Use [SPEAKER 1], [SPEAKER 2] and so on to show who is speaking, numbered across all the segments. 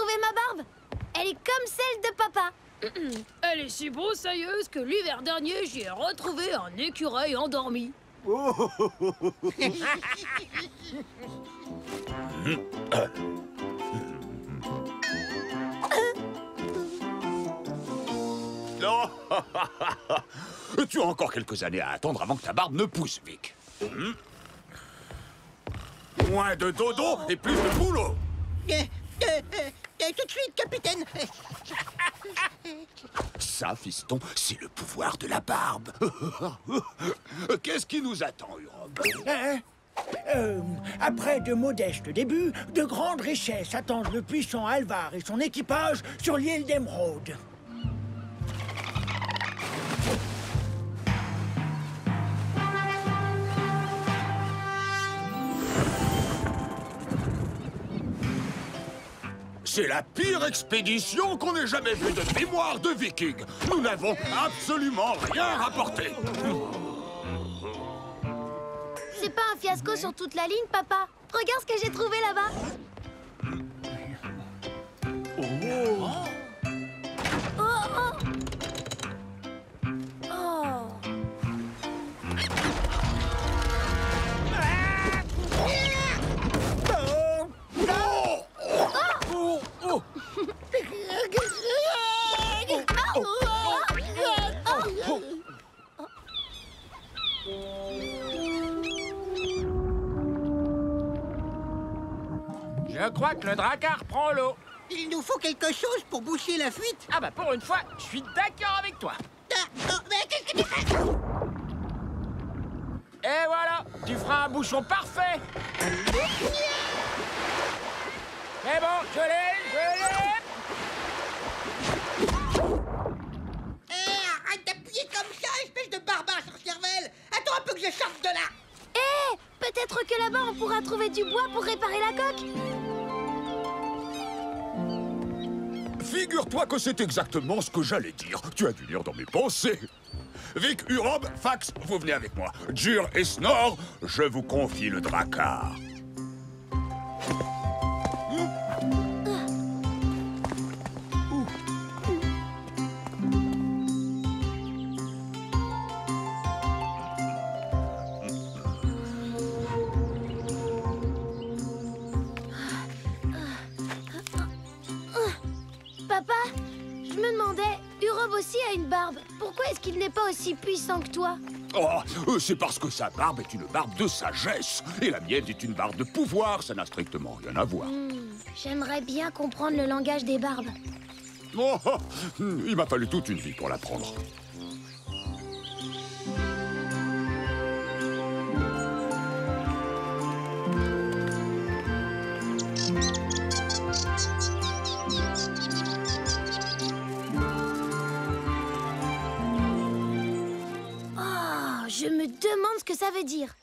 [SPEAKER 1] retrouvé ma barbe. Elle est comme celle de papa.
[SPEAKER 2] Elle est si broussailleuse que l'hiver dernier, j'y ai retrouvé un écureuil endormi.
[SPEAKER 3] Non. Tu as encore quelques années à attendre avant que ta barbe ne pousse, Vic. Moins de dodo et plus de boulot.
[SPEAKER 4] Tout de suite, capitaine.
[SPEAKER 3] Ça, fiston, c'est le pouvoir de la barbe. Qu'est-ce qui nous attend, Urob?
[SPEAKER 5] Après de modestes débuts, de grandes richesses attendent le puissant Alvar et son équipage sur l'île d'Émeraude.
[SPEAKER 3] C'est la pire expédition qu'on ait jamais vue de mémoire de vikings. Nous n'avons absolument rien rapporté.
[SPEAKER 1] C'est pas un fiasco sur toute la ligne, papa. Regarde ce que j'ai trouvé là-bas. Oh, oh. Oh.
[SPEAKER 6] Je crois que le drakkar prend l'eau.
[SPEAKER 4] Il nous faut quelque chose pour boucher la fuite.
[SPEAKER 6] Ah bah pour une fois, je suis d'accord avec toi.
[SPEAKER 4] Mais qu'est-ce que tu fais?
[SPEAKER 6] Et voilà, tu feras un bouchon parfait. Mais bon, je l'ai.
[SPEAKER 4] Arrête d'appuyer comme ça, espèce de barbare sur cervelle. Attends un peu que je sorte de là.
[SPEAKER 1] Peut-être que là-bas, on pourra trouver du bois pour réparer la coque.
[SPEAKER 3] Figure-toi que c'est exactement ce que j'allais dire. Tu as dû lire dans mes pensées. Vic, Urob, Fax, vous venez avec moi. Jur et Snor, je vous confie le drakkar.
[SPEAKER 1] Papa, je me demandais, Urob aussi a une barbe. Pourquoi est-ce qu'il n'est pas aussi puissant que toi?
[SPEAKER 3] Oh, c'est parce que sa barbe est une barbe de sagesse. Et la mienne est une barbe de pouvoir. Ça n'a strictement rien à voir.
[SPEAKER 1] J'aimerais bien comprendre le langage des barbes.
[SPEAKER 3] Oh, il m'a fallu toute une vie pour l'apprendre.
[SPEAKER 1] Je me demande ce que ça veut dire.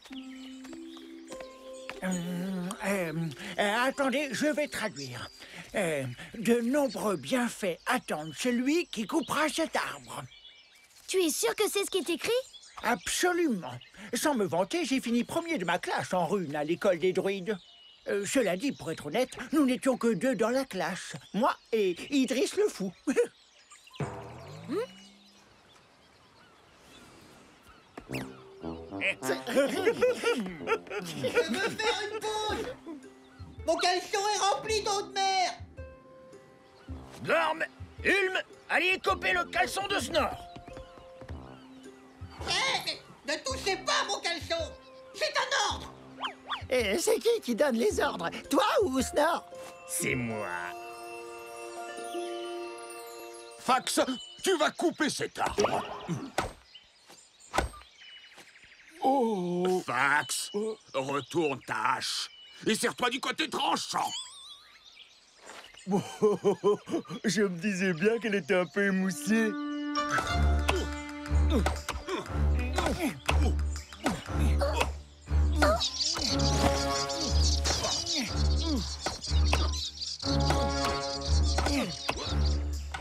[SPEAKER 5] Attendez, je vais traduire. De nombreux bienfaits attendent celui qui coupera cet arbre.
[SPEAKER 1] Tu es sûr que c'est ce qui est écrit?
[SPEAKER 5] Absolument. Sans me vanter, j'ai fini premier de ma classe en rune à l'école des druides. Cela dit, pour être honnête, nous n'étions que 2 dans la classe. Moi et Idriss le fou.
[SPEAKER 4] Je veux faire une pause. Mon caleçon est rempli d'eau de mer.
[SPEAKER 6] Gorm, Ulm, allez couper le caleçon de Snor.
[SPEAKER 4] Ne touchez pas mon caleçon. C'est un ordre.
[SPEAKER 5] C'est qui donne les ordres? Toi ou Snor?
[SPEAKER 6] C'est moi.
[SPEAKER 3] Fax, tu vas couper cet arbre. Oh, Fax, retourne ta hache et serre-toi du côté tranchant.
[SPEAKER 7] Je me disais bien qu'elle était un peu émoussée.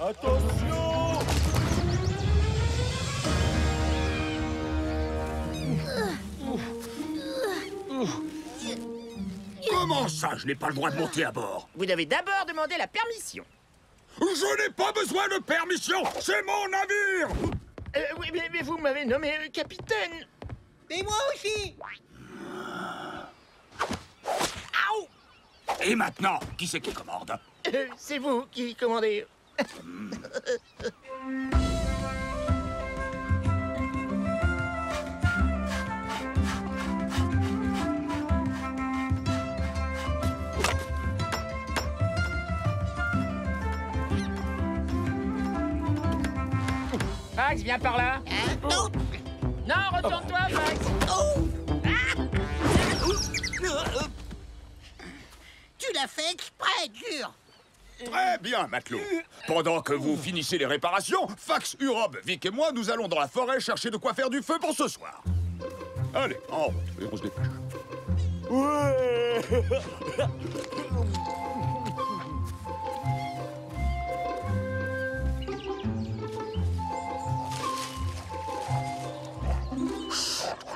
[SPEAKER 7] Attention!
[SPEAKER 3] Comment Comment ça, je n'ai pas le droit de monter à bord?
[SPEAKER 6] Vous devez d'abord demander la permission.
[SPEAKER 3] Je n'ai pas besoin de permission, c'est mon navire!
[SPEAKER 6] Oui, mais vous m'avez nommé capitaine.
[SPEAKER 4] Et moi aussi.
[SPEAKER 6] Aouh!
[SPEAKER 3] Et maintenant, qui c'est qui commande?
[SPEAKER 6] C'est vous qui commandez. Fax, viens par là.
[SPEAKER 4] Non.
[SPEAKER 6] Non, retourne-toi, Fax.
[SPEAKER 4] Tu l'as fait exprès, Dur.
[SPEAKER 3] Très bien, matelot. Pendant que vous finissez les réparations, Fax, Urob, Vic et moi, nous allons dans la forêt chercher de quoi faire du feu pour ce soir. Allez, en route, et on se dépêche.
[SPEAKER 7] Ouais.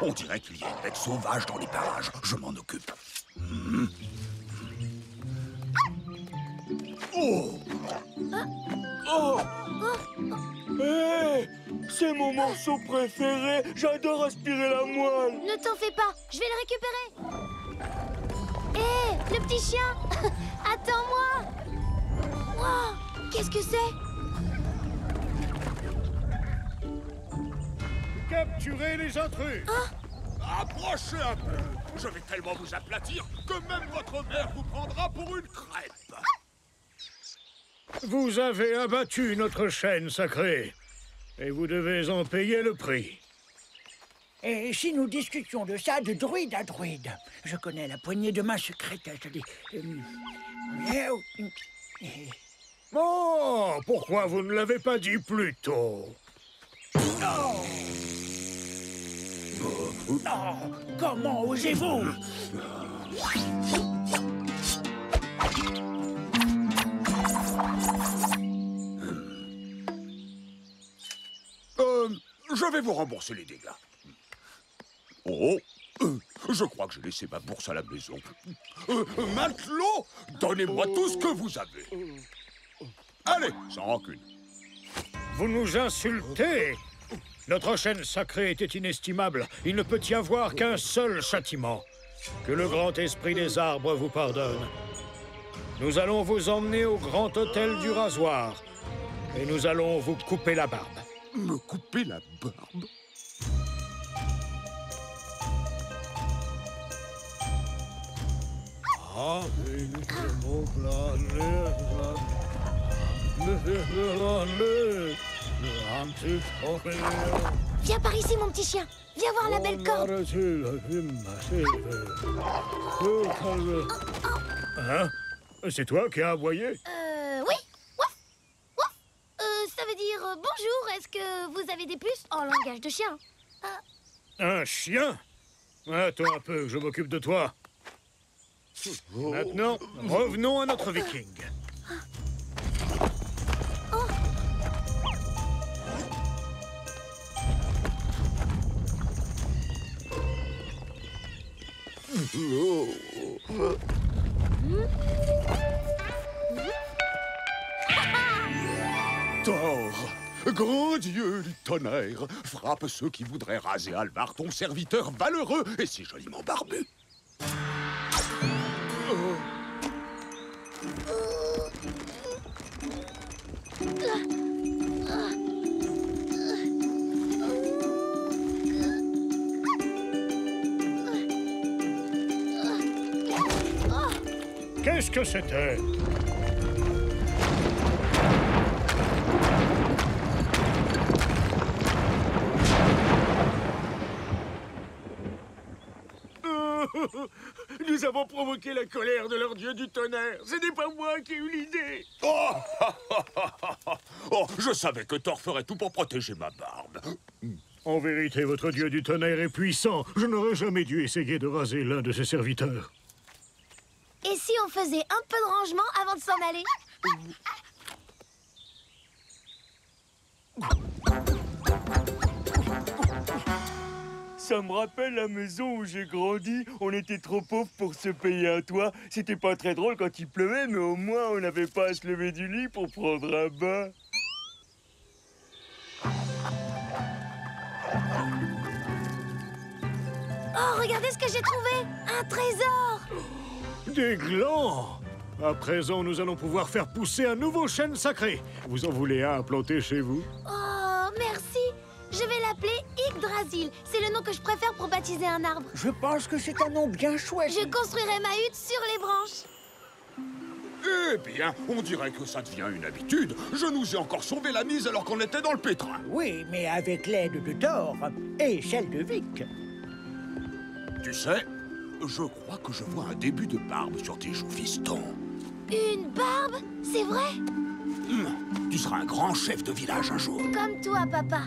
[SPEAKER 3] On dirait qu'il y a une bête sauvage dans les parages. Je m'en occupe. Oh!
[SPEAKER 7] Oh. Hey, c'est mon morceau préféré. J'adore aspirer la moelle.
[SPEAKER 1] Ne t'en fais pas, je vais le récupérer. Hé, le petit chien. Attends-moi. Wow, qu'est-ce que c'est?
[SPEAKER 3] Capturez les intrus! Approchez un peu! Je vais tellement vous aplatir que même votre mère vous prendra pour une crêpe!
[SPEAKER 8] Vous avez abattu notre chaîne sacrée, et vous devez en payer le prix.
[SPEAKER 5] Et si nous discutions de ça de druide à druide? Je connais la poignée de main secrète, je dis...
[SPEAKER 8] Oh, pourquoi vous ne l'avez pas dit plus tôt?
[SPEAKER 5] Oh, comment osez-vous?
[SPEAKER 3] Je vais vous rembourser les dégâts. Oh, je crois que j'ai laissé ma bourse à la maison. Matelot, donnez-moi tout ce que vous avez. Allez, sans rancune.
[SPEAKER 8] Vous nous insultez! Notre chaîne sacrée était inestimable. Il ne peut y avoir qu'un seul châtiment. Que le grand esprit des arbres vous pardonne. Nous allons vous emmener au grand hôtel du rasoir. Et nous allons vous couper la barbe.
[SPEAKER 3] Me couper la barbe?
[SPEAKER 1] Viens par ici, mon petit chien. Viens voir la belle corde.
[SPEAKER 8] Hein? C'est toi qui as aboyé?
[SPEAKER 1] Oui. Wouf. Wouf. Ça veut dire bonjour. Est-ce que vous avez des puces en langage de chien?
[SPEAKER 8] Un chien? Attends un peu, je m'occupe de toi. Maintenant, revenons à notre viking.
[SPEAKER 3] Thor, grand dieu du tonnerre, frappe ceux qui voudraient raser Alvar, ton serviteur valeureux et si joliment barbu.
[SPEAKER 8] Qu'est-ce que c'était?
[SPEAKER 7] Nous avons provoqué la colère de leur dieu du tonnerre. Ce n'est pas moi qui ai eu l'idée.
[SPEAKER 3] Oh, je savais que Thor ferait tout pour protéger ma barbe.
[SPEAKER 8] En vérité, votre dieu du tonnerre est puissant. Je n'aurais jamais dû essayer de raser l'un de ses serviteurs.
[SPEAKER 1] Et si on faisait un peu de rangement avant de s'en aller?
[SPEAKER 7] Ça me rappelle la maison où j'ai grandi. On était trop pauvres pour se payer un toit. C'était pas très drôle quand il pleuvait, mais au moins on n'avait pas à se lever du lit pour prendre un bain.
[SPEAKER 1] Oh, regardez ce que j'ai trouvé! Un trésor!
[SPEAKER 8] Des glands! À présent, nous allons pouvoir faire pousser un nouveau chêne sacré. Vous en voulez un à planter chez vous?
[SPEAKER 1] Oh, merci! Je vais l'appeler Yggdrasil. C'est le nom que je préfère pour baptiser un arbre.
[SPEAKER 5] Je pense que c'est un nom bien chouette.
[SPEAKER 1] Je construirai ma hutte sur les branches.
[SPEAKER 3] Eh bien, on dirait que ça devient une habitude. Je nous ai encore sauvé la mise alors qu'on était dans le pétrin.
[SPEAKER 5] Oui, mais avec l'aide de Thor et celle de Vic.
[SPEAKER 3] Tu sais, je crois que je vois un début de barbe sur tes joues, fiston.
[SPEAKER 1] Une barbe? C'est vrai?
[SPEAKER 3] Tu seras un grand chef de village un jour.
[SPEAKER 1] Comme toi, papa.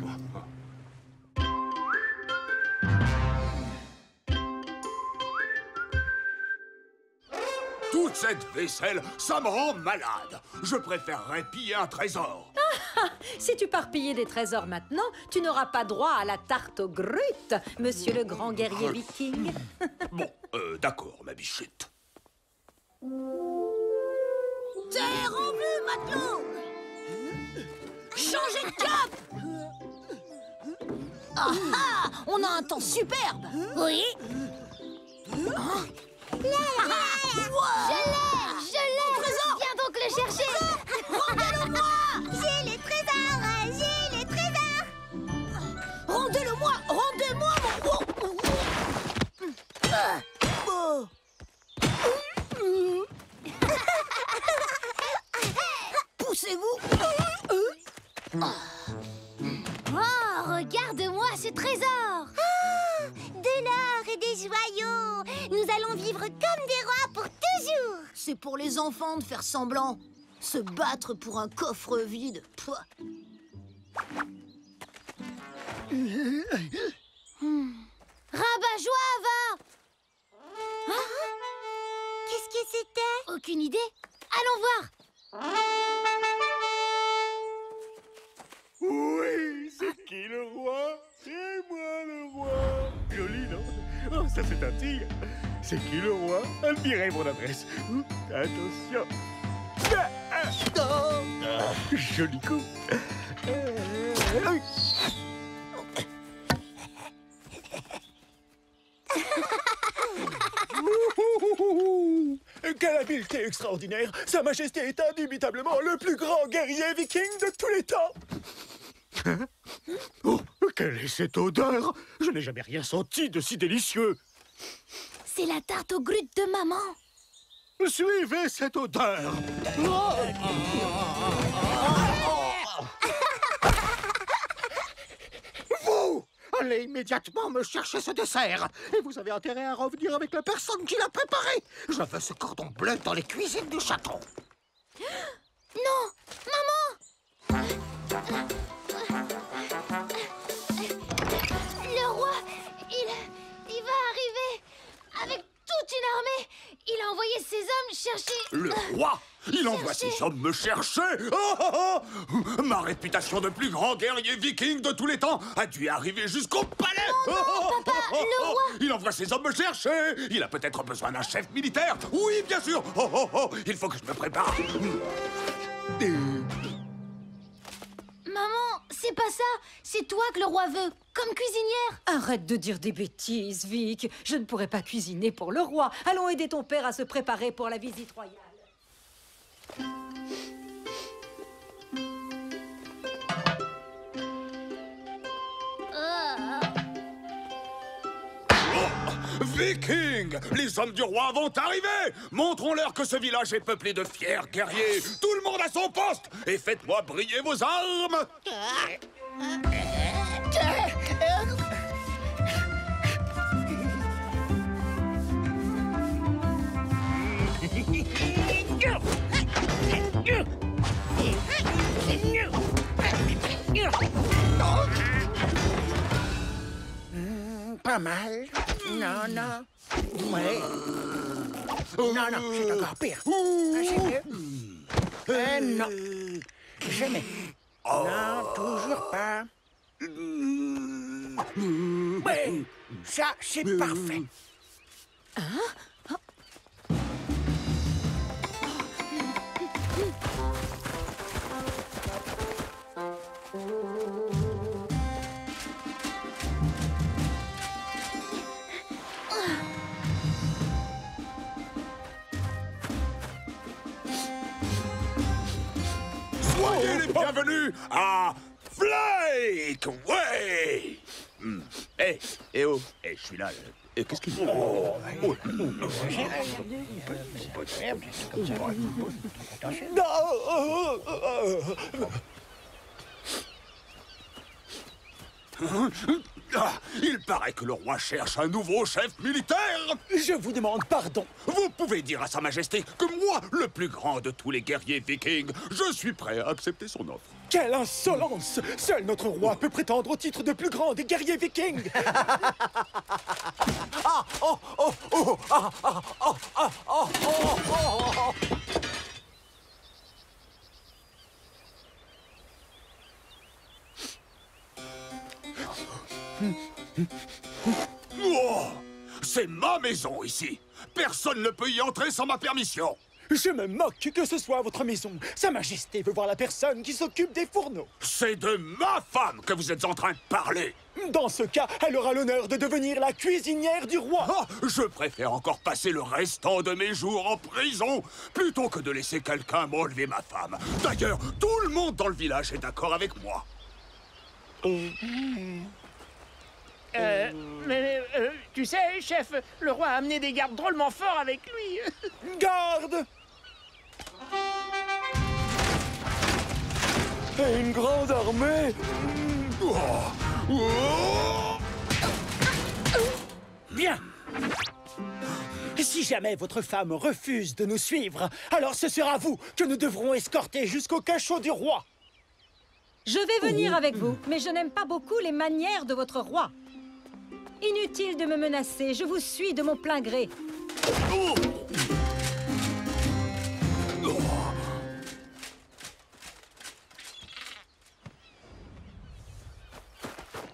[SPEAKER 3] Toute cette vaisselle, ça me rend malade. Je préférerais piller un trésor.
[SPEAKER 9] Si tu pars piller des trésors maintenant, tu n'auras pas droit à la tarte aux gruttes, monsieur le grand guerrier viking.
[SPEAKER 3] Bon, d'accord, ma bichette.
[SPEAKER 1] Terre en vue, matelot! Changez de cap! Ah ah! On a un temps superbe! Oui? Je l'ai! Trésor! Viens donc le chercher! Rendez-le-moi! J'ai les trésors! J'ai les trésors! Rendez-le-moi! Rendez-moi mon... Poussez-vous! Oh, regarde-moi ce trésor! De l'or et des joyaux! Nous allons vivre comme des rois pour toujours! C'est pour les enfants de faire semblant. Se battre pour un coffre vide. Pouah. Rabat-joie, va! Qu'est-ce que c'était? Aucune idée. Allons voir.
[SPEAKER 7] Oui, c'est qui le roi? C'est moi le roi. Joli, non? Oh, ça c'est un tigre. C'est qui le roi? Admirez mon adresse. Attention. Joli coup.
[SPEAKER 8] Quelle habileté extraordinaire! Sa Majesté est indubitablement le plus grand guerrier viking de tous les temps! Oh, quelle est cette odeur? Je n'ai jamais rien senti de si délicieux!
[SPEAKER 1] C'est la tarte aux gruttes de maman.
[SPEAKER 8] Suivez cette odeur! Vous! Allez immédiatement me chercher ce dessert! Et vous avez intérêt à revenir avec la personne qui l'a préparé! Je veux ce cordon bleu dans les cuisines du château!
[SPEAKER 1] Non! Maman! Le roi, il va arriver avec toute une armée. Il a envoyé ses hommes chercher...
[SPEAKER 3] Le roi? Il envoie ses hommes me chercher? Ma réputation de plus grand guerrier viking de tous les temps a dû arriver jusqu'au palais.
[SPEAKER 1] Papa, le roi...
[SPEAKER 3] Il envoie ses hommes me chercher. Il a peut-être besoin d'un chef militaire. Oui, bien sûr. Il faut que je me prépare.
[SPEAKER 1] Maman, c'est pas ça. C'est toi que le roi veut, comme cuisinière.
[SPEAKER 9] Arrête de dire des bêtises, Vic. Je ne pourrai pas cuisiner pour le roi. Allons aider ton père à se préparer pour la visite royale.
[SPEAKER 3] Vikings! Les hommes du roi vont arriver! Montrons-leur que ce village est peuplé de fiers guerriers! Tout le monde à son poste! Et faites-moi briller vos armes!
[SPEAKER 5] Pas mal. Non, non. Ouais. Non, non, c'est encore pire. C'est mieux. Non. Jamais. Non, toujours pas. Ouais, ça, c'est parfait.
[SPEAKER 3] Soyez les bienvenus à Flake Way. Oh, je suis là. Qu'est-ce qu'il faut? Il paraît que le roi cherche un nouveau chef militaire.
[SPEAKER 5] Je vous demande pardon.
[SPEAKER 3] Vous pouvez dire à Sa Majesté que moi, le plus grand de tous les guerriers vikings, je suis prêt à accepter son offre.
[SPEAKER 5] Quelle insolence! Seul notre roi peut prétendre au titre de plus grand des guerriers vikings.
[SPEAKER 3] Oh, c'est ma maison ici. Personne ne peut y entrer sans ma permission.
[SPEAKER 5] Je me moque que ce soit votre maison. Sa Majesté veut voir la personne qui s'occupe des fourneaux.
[SPEAKER 3] C'est de ma femme que vous êtes en train de parler.
[SPEAKER 5] Dans ce cas, elle aura l'honneur de devenir la cuisinière du roi.
[SPEAKER 3] Ah, je préfère encore passer le restant de mes jours en prison plutôt que de laisser quelqu'un m'enlever ma femme. D'ailleurs, tout le monde dans le village est d'accord avec moi.
[SPEAKER 6] Tu sais, chef, le roi a amené des gardes drôlement forts avec lui.
[SPEAKER 5] Garde! Et une grande armée. Bien. Si jamais votre femme refuse de nous suivre, alors ce sera vous que nous devrons escorter jusqu'au cachot du roi.
[SPEAKER 9] Je vais venir avec vous, mais je n'aime pas beaucoup les manières de votre roi. Inutile de me menacer, je vous suis de mon plein gré.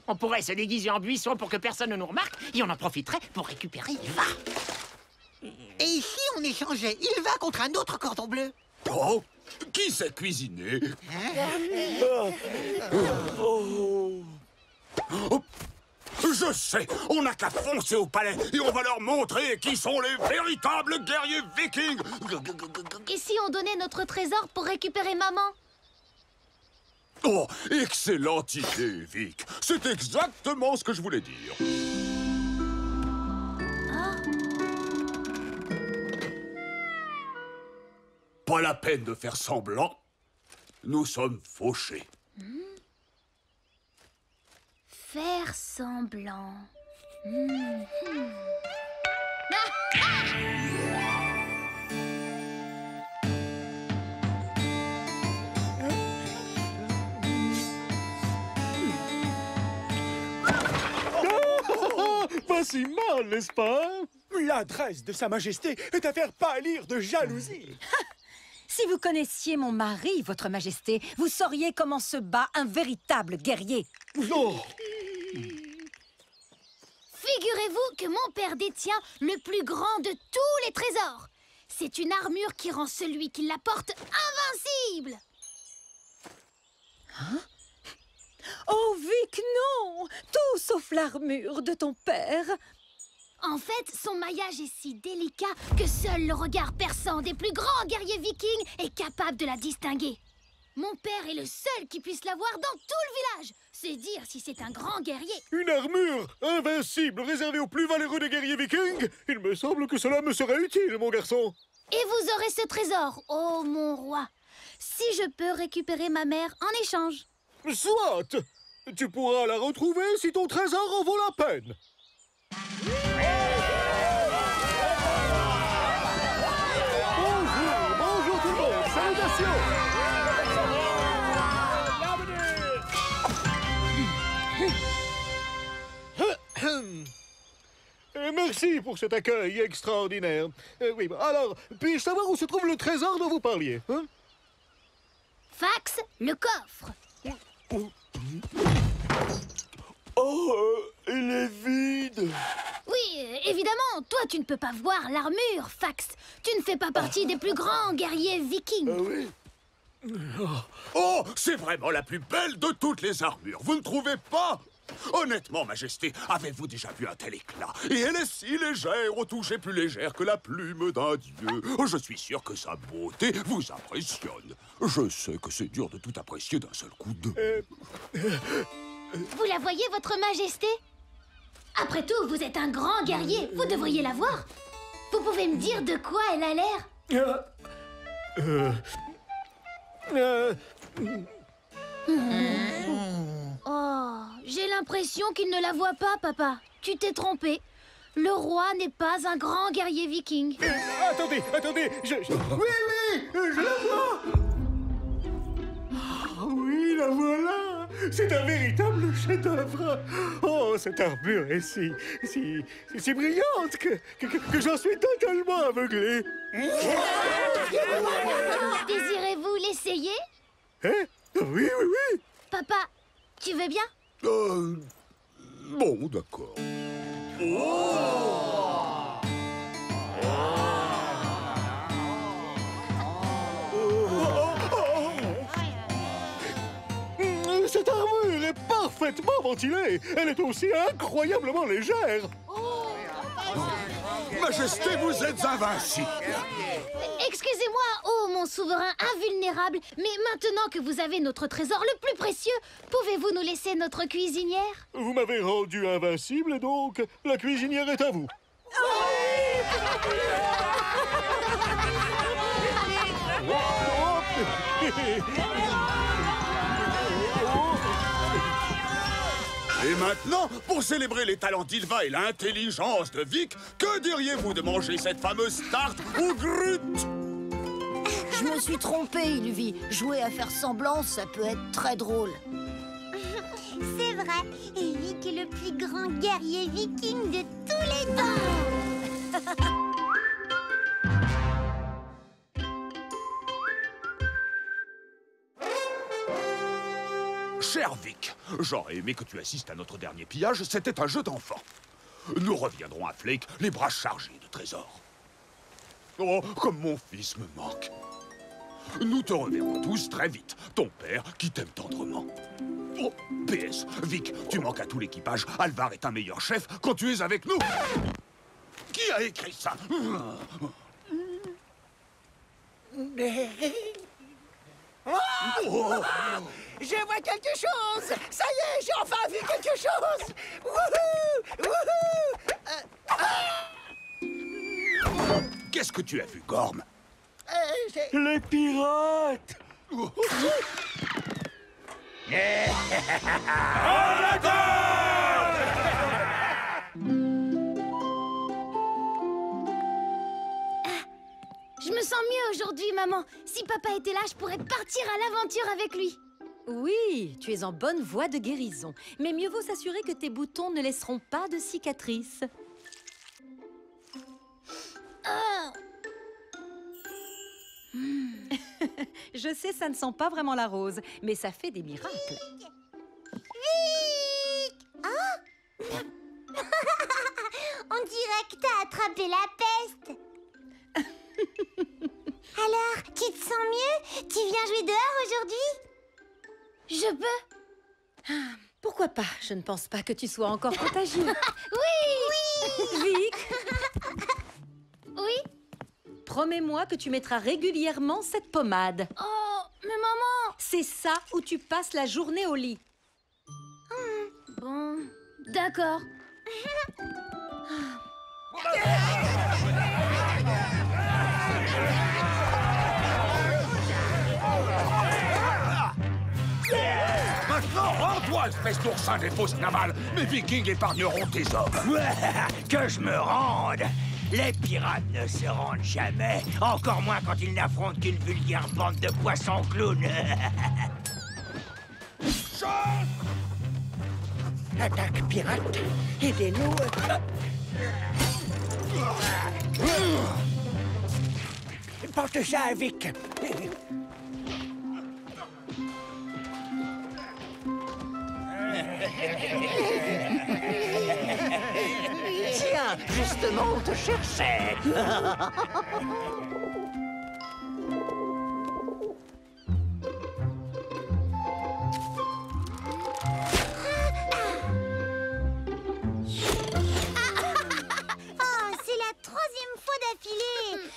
[SPEAKER 6] On pourrait se déguiser en buisson pour que personne ne nous remarque et on en profiterait pour récupérer Ilva.
[SPEAKER 4] Et ici, on échangeait Ilva contre un autre cordon bleu.
[SPEAKER 3] Oh, qui sait cuisiner? Je sais, on n'a qu'à foncer au palais et on va leur montrer qui sont les véritables guerriers vikings.
[SPEAKER 1] Et si on donnait notre trésor pour récupérer maman?
[SPEAKER 3] Oh, excellente idée, Vic. C'est exactement ce que je voulais dire. Pas la peine de faire semblant. Nous sommes fauchés.
[SPEAKER 1] Faire semblant.
[SPEAKER 7] Pas si mal, n'est-ce pas?
[SPEAKER 5] L'adresse de Sa Majesté est à faire pâlir de jalousie.
[SPEAKER 9] Si vous connaissiez mon mari, votre majesté, vous sauriez comment se bat un véritable guerrier.
[SPEAKER 7] Oh.
[SPEAKER 1] Figurez-vous que mon père détient le plus grand de tous les trésors. C'est une armure qui rend celui qui la porte invincible.
[SPEAKER 9] Oh, Vic, non! Tout sauf l'armure de ton père.
[SPEAKER 1] En fait, son maillage est si délicat que seul le regard perçant des plus grands guerriers vikings est capable de la distinguer. Mon père est le seul qui puisse la voir dans tout le village. C'est dire si c'est un grand guerrier.
[SPEAKER 7] Une armure invincible réservée aux plus valeureux des guerriers vikings? Il me semble que cela me serait utile, mon garçon.
[SPEAKER 1] Et vous aurez ce trésor, oh mon roi, si je peux récupérer ma mère en échange.
[SPEAKER 7] Soit! Tu pourras la retrouver si ton trésor en vaut la peine. Bonjour tout le monde, salutations! Merci pour cet accueil extraordinaire. Oui, alors, puis-je savoir où se trouve le trésor dont vous parliez, hein?
[SPEAKER 1] Fax, le coffre.
[SPEAKER 7] Oh,
[SPEAKER 1] tu ne peux pas voir l'armure, Fax. Tu ne fais pas partie des plus grands guerriers vikings.
[SPEAKER 7] Oui.
[SPEAKER 3] Oh, c'est vraiment la plus belle de toutes les armures, vous ne trouvez pas? Honnêtement, Majesté, avez-vous déjà vu un tel éclat? Et elle est si légère, au toucher plus légère que la plume d'un dieu. Je suis sûr que sa beauté vous impressionne. Je sais que c'est dur de tout apprécier d'un seul coup d'œil.
[SPEAKER 1] Vous la voyez, votre Majesté? Après tout, vous êtes un grand guerrier, vous devriez la voir. Vous pouvez me dire de quoi elle a l'air? Oh, j'ai l'impression qu'il ne la voit pas, papa. Tu t'es trompé. Le roi n'est pas un grand guerrier viking.
[SPEAKER 7] Attendez, Oui, je la vois. Ah oui, la voilà. C'est un véritable chef-d'œuvre. Oh, cette armure est si brillante que j'en suis totalement aveuglé.
[SPEAKER 1] Désirez-vous l'essayer?
[SPEAKER 7] Hein? Oui.
[SPEAKER 1] Papa, tu veux bien?
[SPEAKER 3] Bon, d'accord.
[SPEAKER 7] Cette armure est parfaitement ventilée. Elle est aussi incroyablement légère.
[SPEAKER 3] Majesté, vous êtes invincible.
[SPEAKER 1] Excusez-moi, oh mon souverain invulnérable, mais maintenant que vous avez notre trésor le plus précieux, pouvez-vous nous laisser notre cuisinière?
[SPEAKER 7] Vous m'avez rendu invincible, donc la cuisinière est à vous.
[SPEAKER 3] Et maintenant, pour célébrer les talents d'Ylva et l'intelligence de Vic, que diriez-vous de manger cette fameuse tarte au Grut?
[SPEAKER 10] Je me suis trompée, Ylvi. Jouer à faire semblant, ça peut être très drôle.
[SPEAKER 1] C'est vrai, et Vic est le plus grand guerrier viking de tous les temps.
[SPEAKER 3] Cher Vic, j'aurais aimé que tu assistes à notre dernier pillage, c'était un jeu d'enfant. Nous reviendrons à Flake, les bras chargés de trésors. Oh, comme mon fils me manque. Nous te reverrons tous très vite, ton père qui t'aime tendrement. Oh, PS, Vic, tu manques à tout l'équipage, Alvar est un meilleur chef quand tu es avec nous. Qui a écrit ça?
[SPEAKER 5] Oh, je vois quelque chose! Ça y est, j'ai enfin vu quelque chose! Wouhou! Wouhou!
[SPEAKER 3] Qu'est-ce que tu as vu, Gorm?
[SPEAKER 7] Les pirates!
[SPEAKER 1] Je me sens mieux aujourd'hui, maman. Si papa était là, je pourrais partir à l'aventure avec lui.
[SPEAKER 9] Oui, tu es en bonne voie de guérison. Mais mieux vaut s'assurer que tes boutons ne laisseront pas de cicatrices. Je sais, ça ne sent pas vraiment la rose, mais ça fait des miracles.
[SPEAKER 1] Vic! Oh! On dirait que t'as attrapé la peste. Alors, tu te sens mieux? Tu viens jouer dehors aujourd'hui? Je peux?
[SPEAKER 9] Pourquoi pas? Je ne pense pas que tu sois encore contagieux.
[SPEAKER 1] Oui!
[SPEAKER 9] Vic,
[SPEAKER 1] Oui?
[SPEAKER 9] promets-moi que tu mettras régulièrement cette pommade.
[SPEAKER 1] Oh, mais maman!
[SPEAKER 9] C'est ça où tu passes la journée au lit.
[SPEAKER 1] Bon, d'accord.
[SPEAKER 3] Maintenant, rends-toi, espèce d'oursin des fosses navales. Mes vikings épargneront tes hommes.
[SPEAKER 11] Que je me rende! Les pirates ne se rendent jamais, encore moins quand ils n'affrontent qu'une vulgaire bande de poissons clowns.
[SPEAKER 5] Attaque pirate! Aidez-nous! Porte ça à Vic!
[SPEAKER 11] Tiens, bien. Justement, on te cherchait.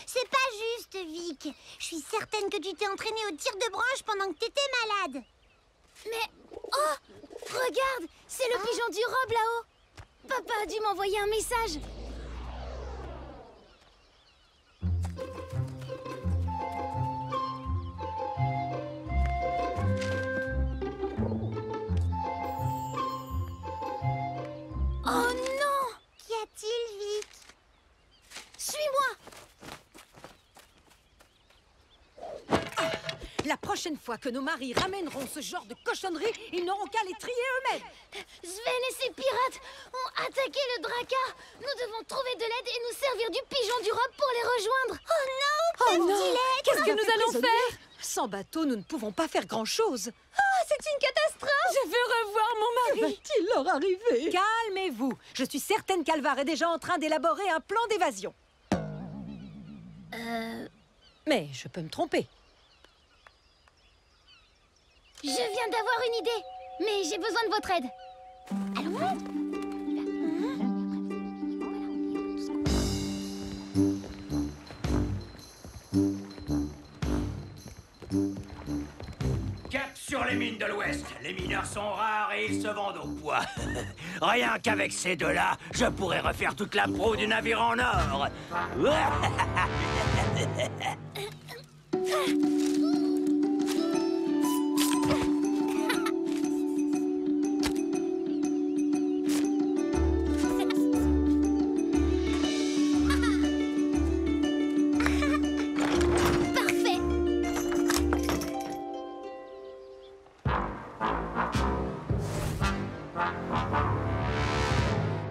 [SPEAKER 1] C'est pas juste, Vic. Je suis certaine que tu t'es entraînée au tir de branche pendant que t'étais malade. Mais... Oh! Regarde! C'est le pigeon du robe là-haut. Papa a dû m'envoyer un message. Oh non! Qu'y a-t-il, Vic? Suis-moi!
[SPEAKER 9] La prochaine fois que nos maris ramèneront ce genre de cochonnerie, ils n'auront qu'à les trier eux-mêmes.
[SPEAKER 1] Sven et ses pirates ont attaqué le Drakkar. Nous devons trouver de l'aide et nous servir du pigeon du robe pour les rejoindre. Oh non, petit
[SPEAKER 9] Qu'est-ce que nous allons faire? Sans bateau, nous ne pouvons pas faire grand-chose.
[SPEAKER 1] Oh, c'est une catastrophe.
[SPEAKER 9] Je veux revoir mon mari. Que va-t-il leur arriver? Calmez-vous. Je suis certaine qu'Alvar est déjà en train d'élaborer un plan d'évasion. Mais je peux me tromper.
[SPEAKER 1] Je viens d'avoir une idée, mais j'ai besoin de votre aide. Allons.
[SPEAKER 11] Cap sur les mines de l'Ouest. Les mineurs sont rares et ils se vendent au poids. Rien qu'avec ces deux-là, je pourrais refaire toute la proue du navire en or.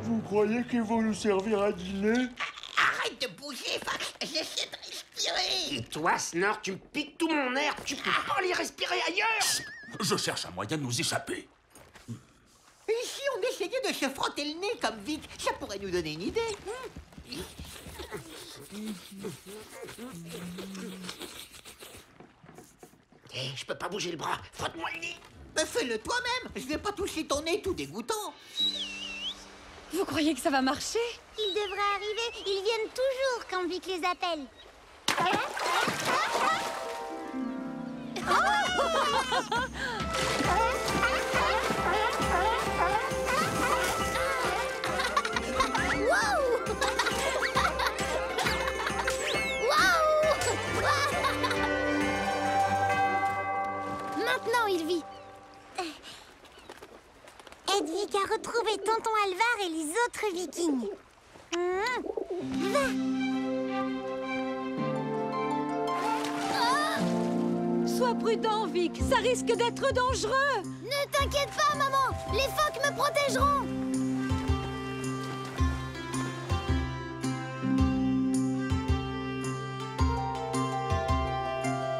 [SPEAKER 7] Vous croyez qu'ils vont nous servir à dîner?
[SPEAKER 4] Arrête de bouger, Fax. J'essaie de respirer.
[SPEAKER 6] Et toi, Snort, tu me piques tout mon air. Tu peux pas aller respirer ailleurs.
[SPEAKER 3] Je cherche un moyen de nous échapper.
[SPEAKER 4] Et si on essayait de se frotter le nez comme Vic, ça pourrait nous donner une idée.
[SPEAKER 6] Je peux pas bouger le bras. Frotte-moi le nez.
[SPEAKER 4] Mais fais-le toi-même. Je vais pas toucher ton nez tout dégoûtant.
[SPEAKER 9] Vous croyez que ça va marcher?
[SPEAKER 1] Ils devraient arriver. Ils viennent toujours quand Vic les appelle. Maintenant, il vit. Edvig a retrouvé tonton Alvar et les autres vikings. Va.
[SPEAKER 9] Sois prudent, Vic. Ça risque d'être dangereux.
[SPEAKER 1] Ne t'inquiète pas, maman. Les phoques me protégeront.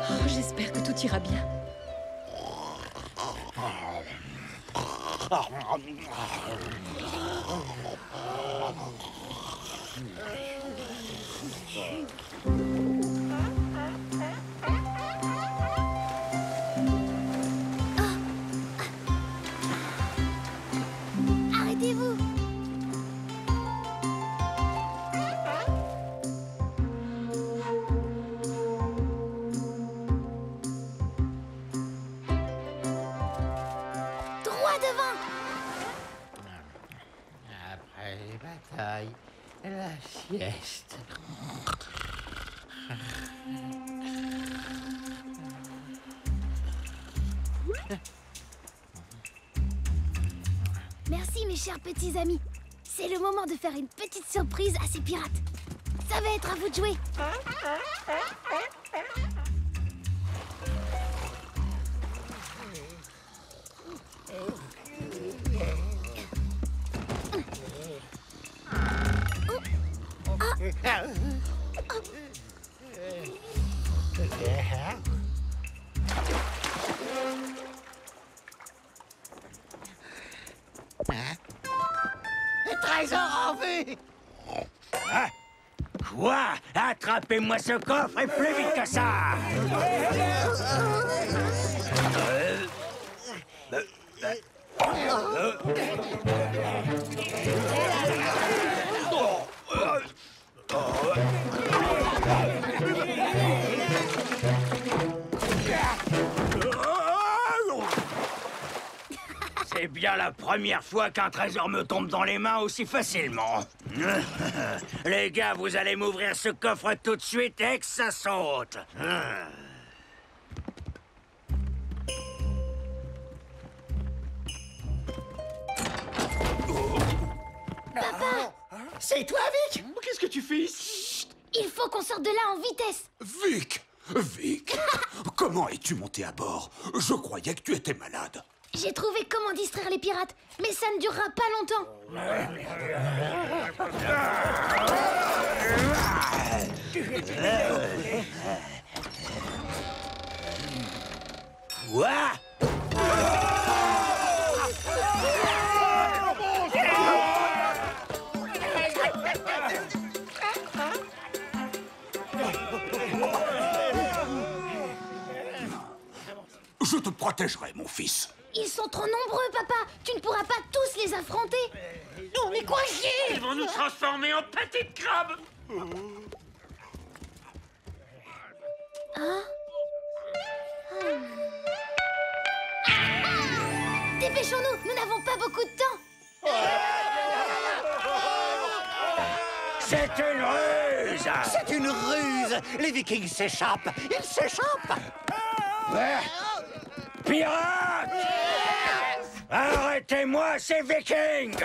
[SPEAKER 9] Oh, j'espère que tout ira bien.
[SPEAKER 1] Arrêtez-vous. Droit devant.
[SPEAKER 11] Après les batailles, la sieste.
[SPEAKER 1] Merci mes chers petits amis. C'est le moment de faire une petite surprise à ces pirates. Ça va être à vous de jouer.
[SPEAKER 4] Le trésor en vue.
[SPEAKER 11] Ah. Quoi? Attrapez-moi ce coffre et plus vite que ça! C'est bien la première fois qu'un trésor me tombe dans les mains aussi facilement. Les gars, vous allez m'ouvrir ce coffre tout de suite et que ça saute.
[SPEAKER 1] Papa!
[SPEAKER 4] C'est toi, Vic? Qu'est-ce que tu fais ici?
[SPEAKER 1] Il faut qu'on sorte de là en vitesse!
[SPEAKER 3] Vic! Vic! Comment es-tu monté à bord? Je croyais que tu étais malade.
[SPEAKER 1] J'ai trouvé comment distraire les pirates, mais ça ne durera pas longtemps.
[SPEAKER 11] Quoi?
[SPEAKER 3] Je te protégerai, mon fils.
[SPEAKER 1] Ils sont trop nombreux, papa. Tu ne pourras pas tous les affronter.
[SPEAKER 4] On est coincés!
[SPEAKER 11] Ils vont nous transformer en petites crabes!
[SPEAKER 1] Hein? Dépêchons-nous, nous n'avons pas beaucoup de temps.
[SPEAKER 11] C'est une ruse!
[SPEAKER 4] C'est une ruse! Les Vikings s'échappent! Ils s'échappent!
[SPEAKER 11] Pirates! Arrêtez-moi, ces Vikings!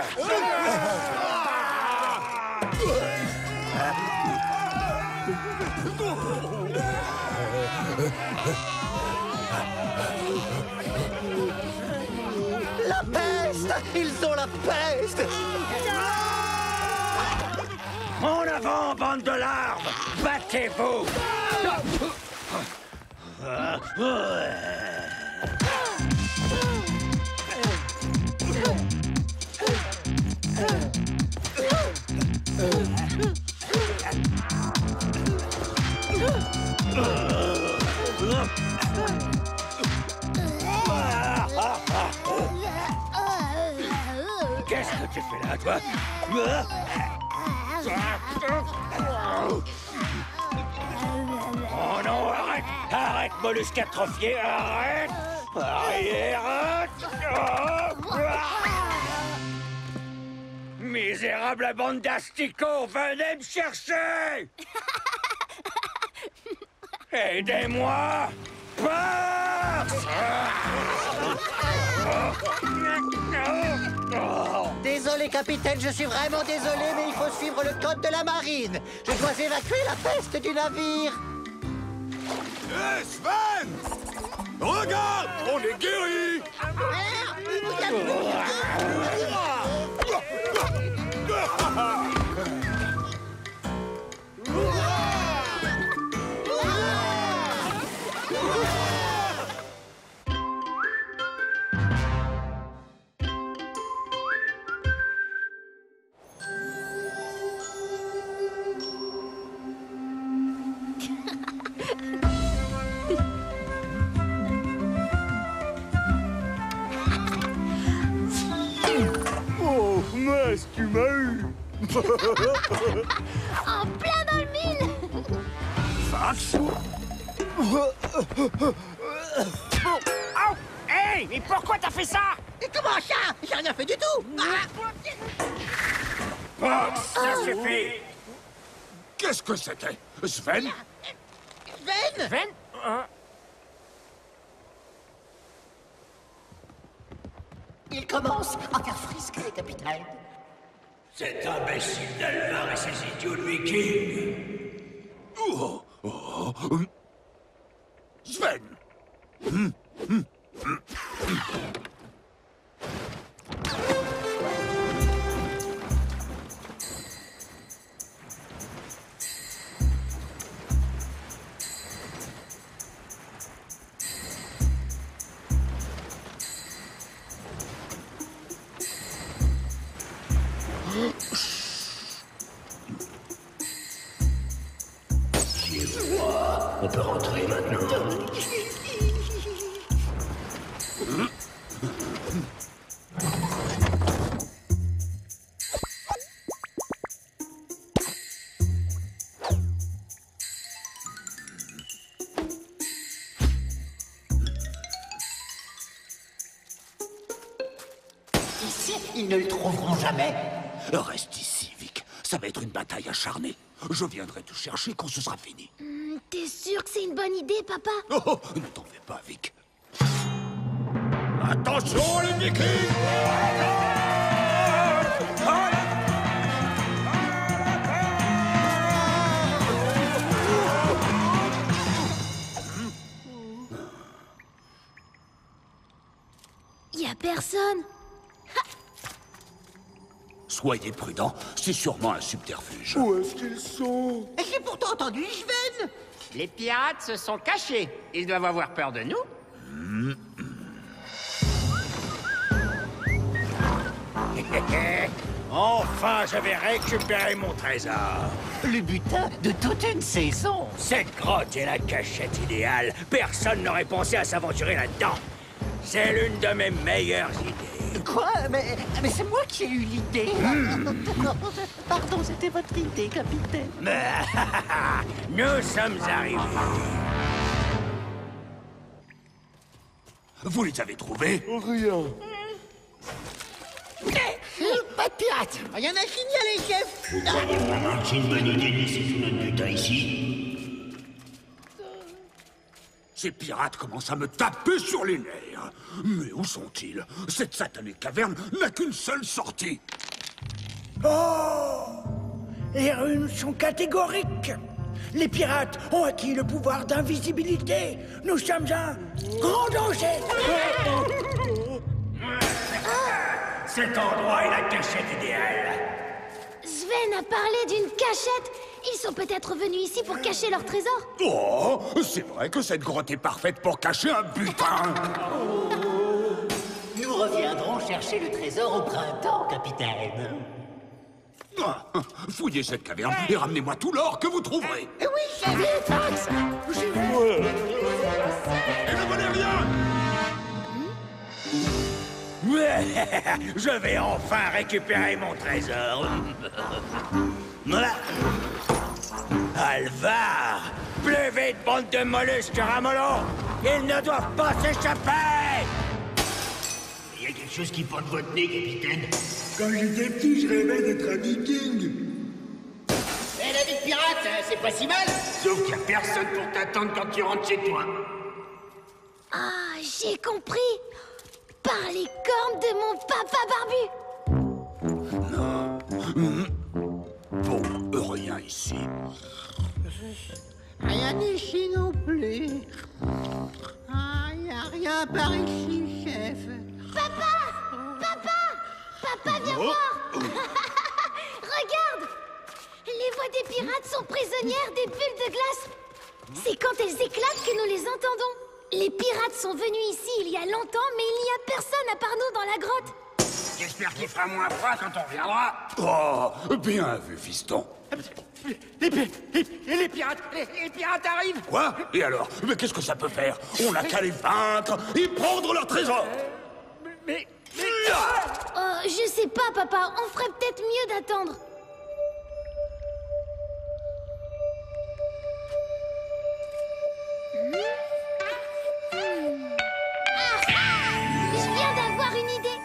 [SPEAKER 4] La peste! Ils ont la peste!
[SPEAKER 11] En avant, bande de larves! Battez-vous! Qu'est-ce que tu fais là, toi? Oh non, arrête! Arrête, mollusque atrophié, arrête! Arrête! Misérable bande d'asticots, venez me chercher! Aidez-moi!
[SPEAKER 4] Désolé, capitaine, je suis vraiment désolé, mais il faut suivre le code de la marine. Je dois évacuer la peste du navire.
[SPEAKER 3] Hé, Sven! Regarde! On est guéris!
[SPEAKER 7] Oh, mince, tu m'as eu!
[SPEAKER 1] En plein dans le mille.
[SPEAKER 3] Fax!
[SPEAKER 6] Oh! Hey! Mais pourquoi t'as fait ça?
[SPEAKER 4] Et comment ça? J'ai rien fait du tout.
[SPEAKER 11] Fox, ça suffit!
[SPEAKER 3] Qu'est-ce que c'était? Sven?
[SPEAKER 4] Sven?
[SPEAKER 6] Sven?
[SPEAKER 4] Il commence à faire frisquer, capitaine.
[SPEAKER 11] Cet imbécile d'Alvar et ses idiots de vikings!
[SPEAKER 3] Oh, oh, Sven!
[SPEAKER 11] On peut rentrer maintenant.
[SPEAKER 4] Ici, ils ne le trouveront jamais.
[SPEAKER 3] Reste ici, Vic. Ça va être une bataille acharnée. Je viendrai te chercher quand ce sera fini.
[SPEAKER 1] T'es sûr que c'est une bonne idée, papa?
[SPEAKER 3] Oh, ne t'en fais pas, Vic. Attention, les Vikings!
[SPEAKER 1] Y a personne.
[SPEAKER 3] Soyez prudents, c'est sûrement un subterfuge.
[SPEAKER 7] Où est-ce qu'ils sont?
[SPEAKER 4] Et j'ai pourtant entendu Sven.
[SPEAKER 6] Les pirates se sont cachés. Ils doivent avoir peur de nous.
[SPEAKER 11] Enfin, je vais récupérer mon trésor.
[SPEAKER 4] Le butin de toute une saison.
[SPEAKER 11] Cette grotte est la cachette idéale. Personne n'aurait pensé à s'aventurer là-dedans. C'est l'une de mes meilleures idées.
[SPEAKER 4] Quoi? Mais c'est moi qui ai eu l'idée. Pardon, c'était votre idée, capitaine.
[SPEAKER 11] Nous sommes arrivés.
[SPEAKER 3] Vous les avez trouvés?
[SPEAKER 7] Rien.
[SPEAKER 4] Pas de pirates. Rien à signaler, chef.
[SPEAKER 11] Vraiment, c'est une bonne idée de laisser tout notre butin ici.
[SPEAKER 3] Ces pirates commencent à me taper sur les nerfs. Mais où sont-ils? Cette satanée caverne n'a qu'une seule sortie.
[SPEAKER 5] Oh! Les runes sont catégoriques. Les pirates ont acquis le pouvoir d'invisibilité. Nous sommes un grand danger.
[SPEAKER 11] Cet endroit est la cachette idéale.
[SPEAKER 1] Sven a parlé d'une cachette. Ils sont peut-être venus ici pour cacher leur trésor.
[SPEAKER 3] Oh, c'est vrai que cette grotte est parfaite pour cacher un butin.
[SPEAKER 4] Nous reviendrons chercher le trésor au printemps, capitaine.
[SPEAKER 3] Ah, fouillez cette caverne et ramenez-moi tout l'or que vous trouverez.
[SPEAKER 4] Oui, chef.
[SPEAKER 3] Et ne volez rien!
[SPEAKER 11] Je vais enfin récupérer mon trésor. Alvar! Plus vite, bande de mollusques ramollos! Ils ne doivent pas s'échapper! Il y a quelque chose qui porte votre nez, capitaine.
[SPEAKER 7] Quand j'étais petit, je rêvais d'être un viking.
[SPEAKER 4] Et la vie de pirate, c'est pas si mal.
[SPEAKER 11] Sauf qu'il n'y a personne pour t'attendre quand tu rentres chez toi.
[SPEAKER 1] Ah, j'ai compris. Par les cornes de mon papa barbu.
[SPEAKER 3] Bon, rien ici.
[SPEAKER 4] Rien ici non plus. Ah, y a rien par ici, chef.
[SPEAKER 1] Papa! Papa, viens voir. Regarde. Les voix des pirates sont prisonnières des bulles de glace. C'est quand elles éclatent que nous les entendons. Les pirates sont venus ici il y a longtemps, mais il n'y a personne à part nous dans la grotte.
[SPEAKER 11] J'espère qu'il fera moins froid quand on reviendra.
[SPEAKER 3] Oh, bien vu, fiston.
[SPEAKER 6] Les pirates arrivent.
[SPEAKER 3] Quoi? Et alors? Mais qu'est-ce que ça peut faire? On n'a qu'à les vaincre et prendre leur trésor.
[SPEAKER 1] Oh, je sais pas, papa. On ferait peut-être mieux d'attendre. Je viens d'avoir une idée.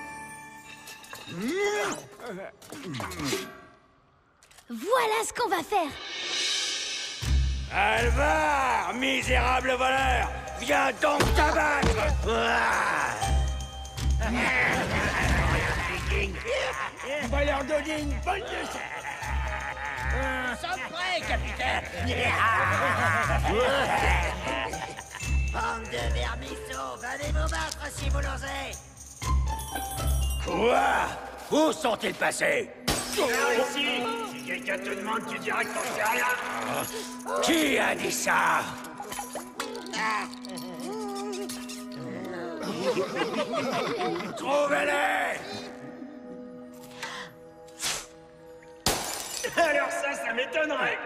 [SPEAKER 1] Voilà ce qu'on va faire.
[SPEAKER 11] Alvar, misérable voleur, viens donc t'abattre.
[SPEAKER 5] On va leur donner une bonne leçon.
[SPEAKER 11] Nous sommes prêts, capitaine.
[SPEAKER 4] Bande de vermisseaux, venez vous battre si vous l'osez.
[SPEAKER 11] Quoi? Où sont-ils passés?
[SPEAKER 7] Ici. Si quelqu'un te demande, tu diras que t'en sais rien.
[SPEAKER 11] Qui a dit ça? Trouvez-les!
[SPEAKER 7] Alors ça m'étonnerait.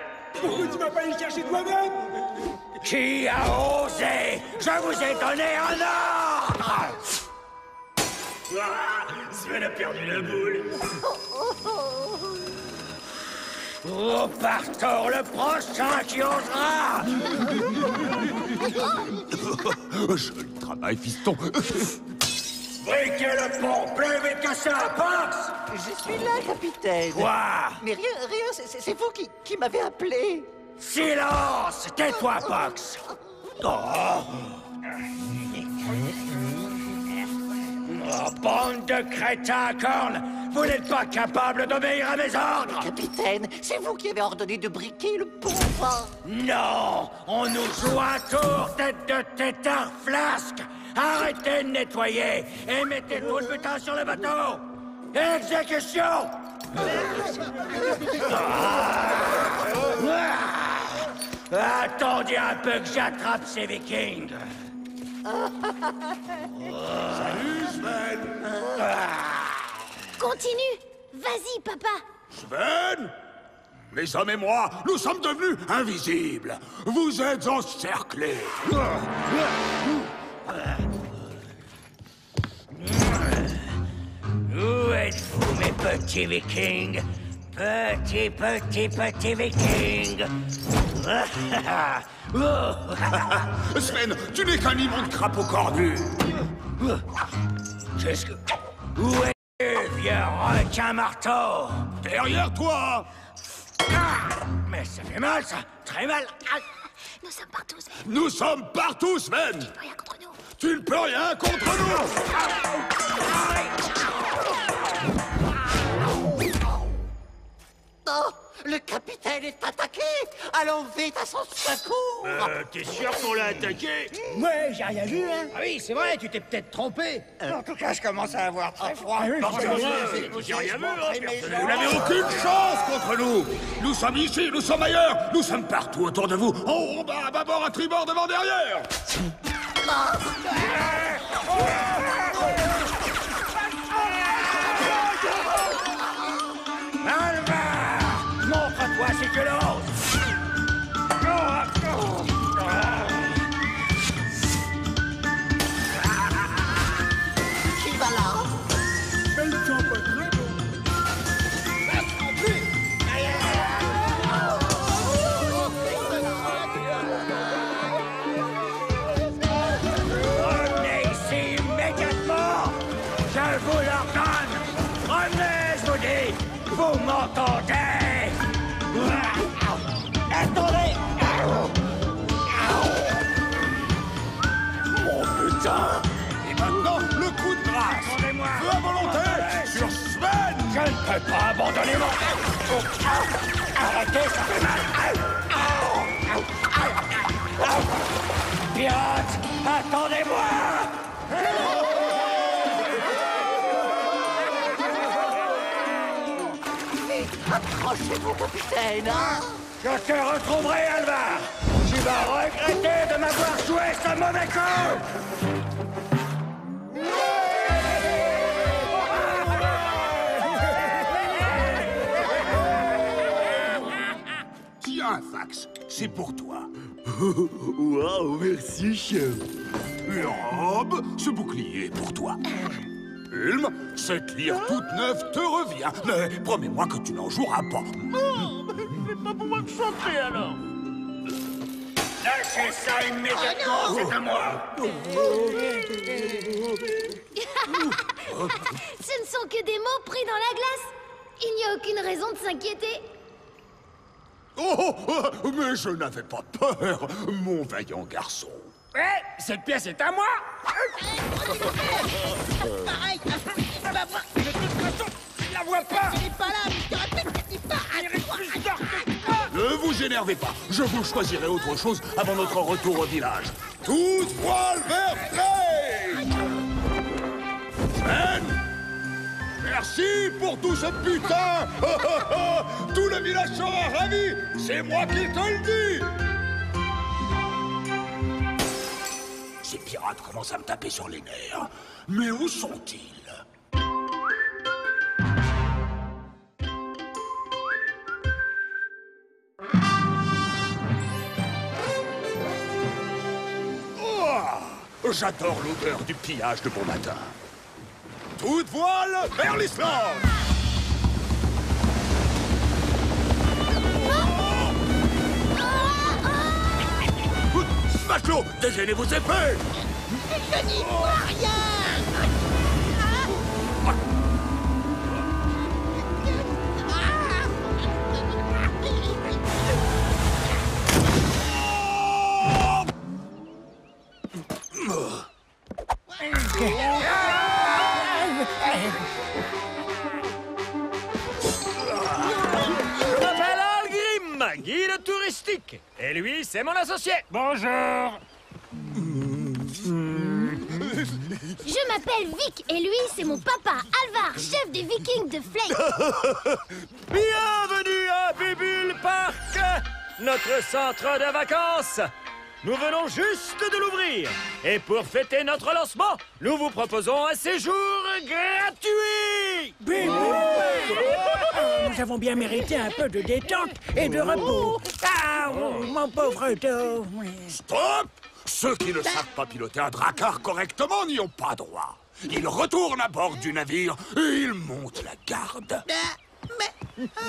[SPEAKER 7] Pourquoi tu m'as pas allé chercher toi-même?
[SPEAKER 11] Qui a osé? Je vous ai donné un ordre!
[SPEAKER 7] Sven a perdu la boule.
[SPEAKER 11] Oh, partons le prochain qui osera!
[SPEAKER 3] Joli travail, fiston.
[SPEAKER 11] Briquez le pont, plus vite que ça, Pox!
[SPEAKER 4] Je suis là, capitaine.
[SPEAKER 11] Quoi?
[SPEAKER 4] Mais rien, c'est vous qui m'avez appelé.
[SPEAKER 11] Silence! Tais-toi, Pox! Oh, bande de crétins à cornes! Vous n'êtes pas capable d'obéir à mes ordres!
[SPEAKER 4] Capitaine, c'est vous qui avez ordonné de briquer le pont.
[SPEAKER 11] Non! On nous joue un tour, tête de tétard flasque! Arrêtez de nettoyer et mettez tout le butin sur le bateau! Exécution! Attendez un peu que j'attrape ces vikings!
[SPEAKER 3] Salut, Sven.
[SPEAKER 1] Continue. Vas-y, papa.
[SPEAKER 3] Sven? Mes hommes et moi, nous sommes devenus invisibles. Vous êtes encerclés.
[SPEAKER 11] Où êtes-vous, mes petits vikings? Petits vikings!
[SPEAKER 3] Sven, tu n'es qu'un immonde crapaud cornu.
[SPEAKER 11] Qu'est-ce que... Où es-tu, vieux requin marteau?
[SPEAKER 3] Derrière toi.
[SPEAKER 11] Mais ça fait mal, ça. Très mal.
[SPEAKER 1] Nous sommes partout, Sven.
[SPEAKER 3] Nous sommes partout, Sven.
[SPEAKER 1] Rien contre nous.
[SPEAKER 3] Tu ne peux rien contre nous.
[SPEAKER 4] Oh, le capitaine est attaqué. Allons vite à son secours.
[SPEAKER 7] T'es sûr qu'on l'a attaqué?
[SPEAKER 5] Ouais, j'ai rien vu, hein.
[SPEAKER 6] Ah oui, c'est vrai, tu t'es peut-être trompé. En tout cas, je commence à avoir très froid.
[SPEAKER 7] J'ai rien vu, hein.
[SPEAKER 3] Vous n'avez aucune chance contre nous. Nous sommes ici, nous sommes ailleurs. Nous sommes partout autour de vous. En haut, en bas, à bâbord, à tribord, devant, derrière.
[SPEAKER 11] Alvar! Montre-toi si tu l'oses!
[SPEAKER 4] Qui va là?
[SPEAKER 11] Revenez ici immédiatement! Je vous l'ordonne! Revenez, je vous dis! Vous m'entendez? Attendez!
[SPEAKER 3] Oh putain. Et maintenant, le coup de grâce.
[SPEAKER 11] Attendez-moi!
[SPEAKER 3] Feu à volonté sur Sven.
[SPEAKER 11] Je ne peux pas abandonner mon... Arrêtez, ça fait mal! Pirates, attendez-moi!
[SPEAKER 4] Accrochez-vous, capitaine.
[SPEAKER 11] Je te retrouverai, Alvar! Tu vas regretter de m'avoir joué ce mauvais coup!
[SPEAKER 3] Tiens, Fax, c'est pour toi.
[SPEAKER 7] Waouh, merci, chef.
[SPEAKER 3] Une robe, ce bouclier pour toi. Ulm, cette lyre toute neuve te revient. Mais promets-moi que tu n'en joueras pas.
[SPEAKER 7] C'est pas pour moi de chanter, alors.
[SPEAKER 11] Lâchez ça immédiatement, c'est à moi!
[SPEAKER 1] Ce ne sont que des mots pris dans la glace. Il n'y a aucune raison de s'inquiéter.
[SPEAKER 3] Oh, mais je n'avais pas peur, mon vaillant garçon.
[SPEAKER 6] Ouais, cette pièce est à moi.
[SPEAKER 10] Pareil.
[SPEAKER 6] De toute façon, je la vois pas.
[SPEAKER 10] Il est pas là, mais je te répète que c'est pas...
[SPEAKER 3] Ne vous énervez pas, je vous choisirai autre chose avant notre retour au village. Toutes voiles vertes. Sven, merci pour tout ce putain. Tout le village sera ravi. C'est moi qui te le dis. Ces pirates commencent à me taper sur les nerfs. Mais où sont-ils? J'adore l'odeur du pillage de bon matin. Toute voile vers l'Islande! Matelot, dégainez vos épées!
[SPEAKER 4] Je n'y vois rien!
[SPEAKER 11] Je m'appelle Algrim, guide touristique. Et lui, c'est mon associé. Bonjour.
[SPEAKER 1] Je m'appelle Vic et lui, c'est mon papa, Alvar, chef des Vikings de Flake.
[SPEAKER 11] Bienvenue à Bibule Park, notre centre de vacances. Nous venons juste de l'ouvrir. Et pour fêter notre lancement, nous vous proposons un séjour gratuit.
[SPEAKER 5] Nous avons bien mérité un peu de détente et de repos. Ah, mon pauvre dos.
[SPEAKER 3] Stop! Ceux qui ne savent pas piloter un drakkar correctement n'y ont pas droit. Ils retournent à bord du navire et ils montent la garde.
[SPEAKER 4] Mais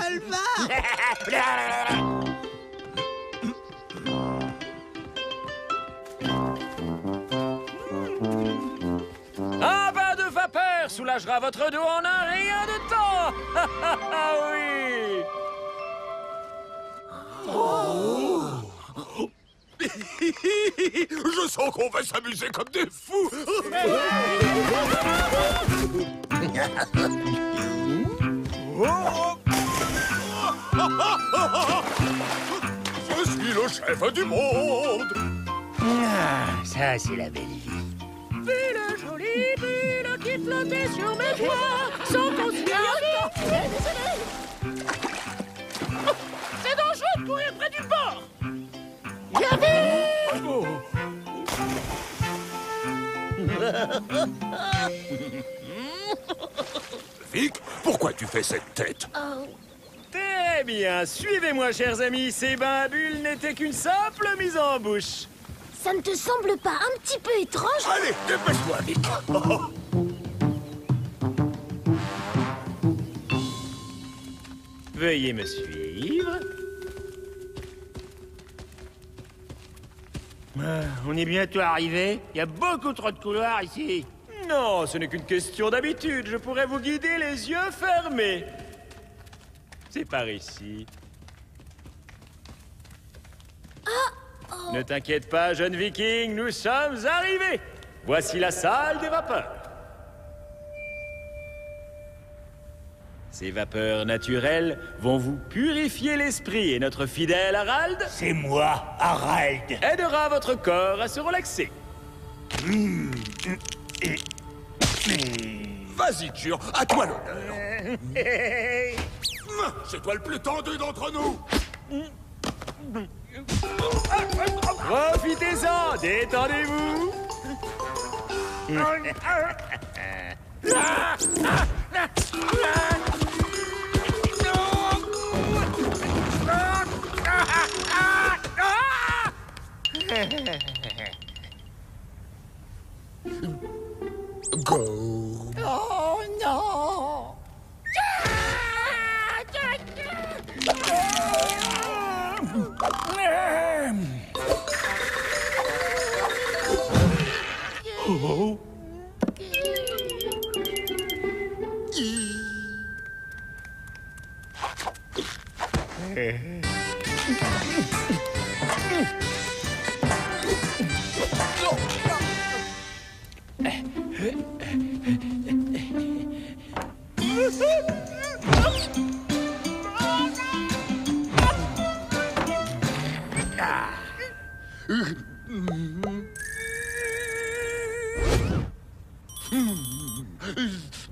[SPEAKER 4] Alvar!
[SPEAKER 11] Un bain de vapeur soulagera votre dos en un rien de temps. Ah oui.
[SPEAKER 3] Je sens qu'on va s'amuser comme des fous. Je suis le chef du monde.
[SPEAKER 11] Ah, ça, c'est la belle vie.
[SPEAKER 2] Puis le joli bulle qui flottait sur mes doigts, sans qu'on s'y arrive. C'est dangereux de courir près du bord.
[SPEAKER 3] Vic, pourquoi tu fais cette tête?
[SPEAKER 11] Très bien, suivez-moi, chers amis. Ces bains à bulles n'étaient qu'une simple mise en bouche.
[SPEAKER 1] Ça ne te semble pas un petit peu étrange?
[SPEAKER 3] Allez, dépêche-toi, Vic.
[SPEAKER 11] Veuillez me suivre. On est bientôt arrivé. Il y a beaucoup trop de couloirs ici. Non, ce n'est qu'une question d'habitude. Je pourrais vous guider les yeux fermés. C'est par ici. Ne t'inquiète pas, jeune viking, nous sommes arrivés. Voici la salle des vapeurs. Ces vapeurs naturelles vont vous purifier l'esprit et notre fidèle Harald...
[SPEAKER 7] C'est moi, Harald.
[SPEAKER 11] ...aidera votre corps à se relaxer.
[SPEAKER 3] Vas-y, Tjur, à toi l'honneur. C'est toi le plus tendu d'entre nous.
[SPEAKER 11] Profitez-en, détendez-vous.
[SPEAKER 3] Go.
[SPEAKER 4] Oh non!
[SPEAKER 3] Oh.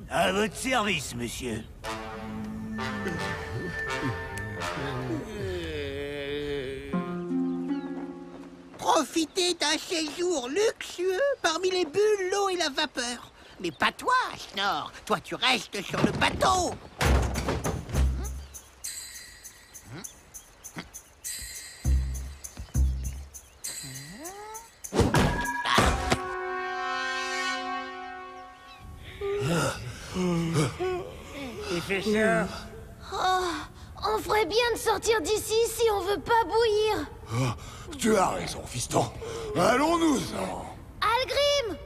[SPEAKER 7] À votre service, monsieur.
[SPEAKER 4] Profitez d'un séjour luxueux parmi les bulles, l'eau et la vapeur. Mais pas toi, Schnorr. Toi, tu restes sur le bateau.
[SPEAKER 6] Il fait chaud.
[SPEAKER 1] Oh, on ferait bien de sortir d'ici si on veut pas bouillir.
[SPEAKER 3] Oh, tu as raison, fiston. Allons-nous-en.
[SPEAKER 1] Algrim!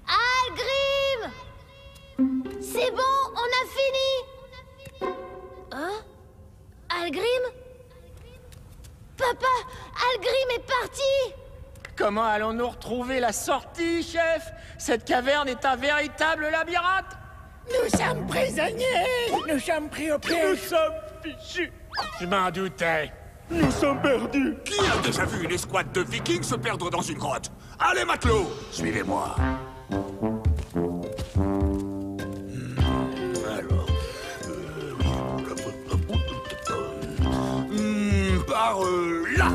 [SPEAKER 1] Algrim! C'est bon, on a fini. Hein? Algrim? Papa, Algrim est parti!
[SPEAKER 6] Comment allons-nous retrouver la sortie, chef? Cette caverne est un véritable labyrinthe.
[SPEAKER 5] Nous sommes prisonniers. Nous sommes pris au piège.
[SPEAKER 7] Nous sommes fichus.
[SPEAKER 6] Je m'en doutais.
[SPEAKER 7] Nous sommes perdus.
[SPEAKER 3] Qui a déjà vu une escouade de vikings se perdre dans une grotte? Allez, matelots, suivez-moi. Alors... par là.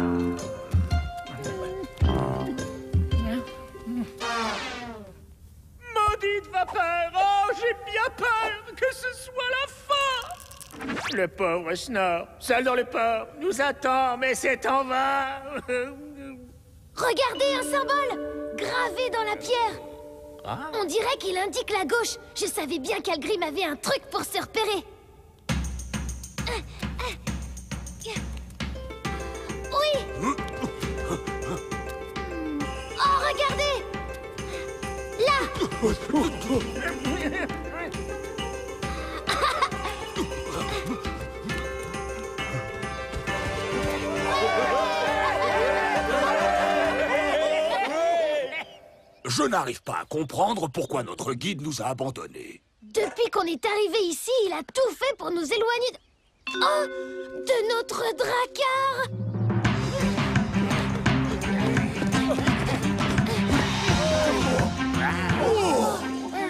[SPEAKER 6] Maudite vapeur! Oh, j'ai bien peur que ce soit la fin! Le pauvre Snor, seul dans le port, nous attend, mais c'est en vain!
[SPEAKER 1] Regardez un symbole! Gravé dans la pierre! On dirait qu'il indique la gauche. Je savais bien qu'Algrim avait un truc pour se repérer. Oui! Oh, regardez! Là!
[SPEAKER 3] Je n'arrive pas à comprendre pourquoi notre guide nous a abandonnés.
[SPEAKER 1] Depuis qu'on est arrivé ici, il a tout fait pour nous éloigner de... Oh! De notre drakkar!
[SPEAKER 3] Oh!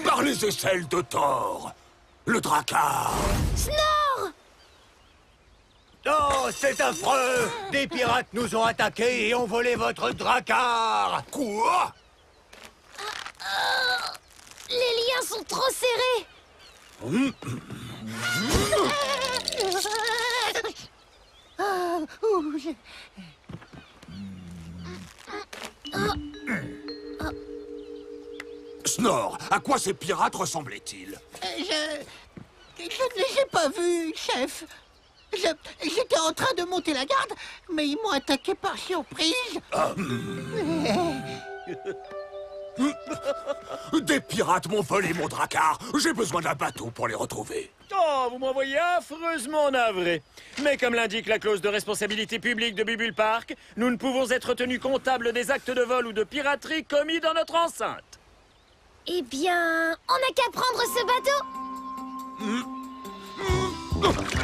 [SPEAKER 3] Par les aisselles de Thor! Le drakkar!
[SPEAKER 1] Snor!
[SPEAKER 4] Oh, c'est affreux! Des pirates nous ont attaqués et ont volé votre drakkar!
[SPEAKER 3] Quoi?
[SPEAKER 1] Les liens sont trop serrés!
[SPEAKER 3] Snor, à quoi ces pirates ressemblaient-ils?
[SPEAKER 4] Je ne les ai pas vus, chef. J'étais en train de monter la garde, mais ils m'ont attaqué par surprise.
[SPEAKER 3] Des pirates m'ont volé mon drakkar. J'ai besoin d'un bateau pour les retrouver.
[SPEAKER 11] Oh, vous m'envoyez affreusement navré. Mais comme l'indique la clause de responsabilité publique de Bubule Park, nous ne pouvons être tenus comptables des actes de vol ou de piraterie commis dans notre enceinte.
[SPEAKER 1] Eh bien, on n'a qu'à prendre ce bateau.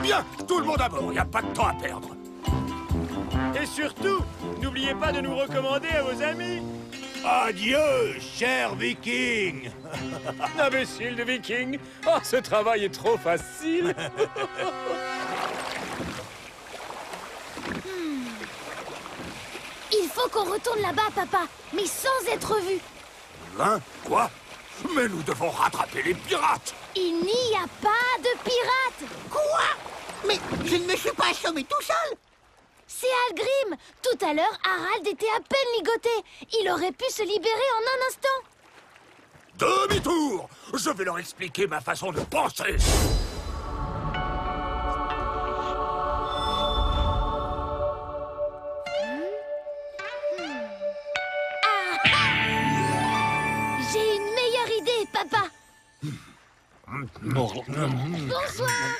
[SPEAKER 3] Bien, tout le monde à bord. Il n'y a pas de temps à perdre.
[SPEAKER 11] Et surtout, n'oubliez pas de nous recommander à vos amis.
[SPEAKER 4] Adieu, cher viking.
[SPEAKER 11] Imbécile de viking. Oh, ce travail est trop facile.
[SPEAKER 1] Il faut qu'on retourne là-bas, papa, mais sans être vu.
[SPEAKER 3] Hein? Quoi? Mais nous devons rattraper les pirates.
[SPEAKER 1] Il n'y a pas de pirates.
[SPEAKER 4] Quoi? Mais je ne me suis pas assommé tout seul.
[SPEAKER 1] C'est Algrim. Tout à l'heure, Harald était à peine ligoté. Il aurait pu se libérer en un instant.
[SPEAKER 3] Demi-tour! Je vais leur expliquer ma façon de penser.
[SPEAKER 1] J'ai une meilleure idée, papa. Bonsoir.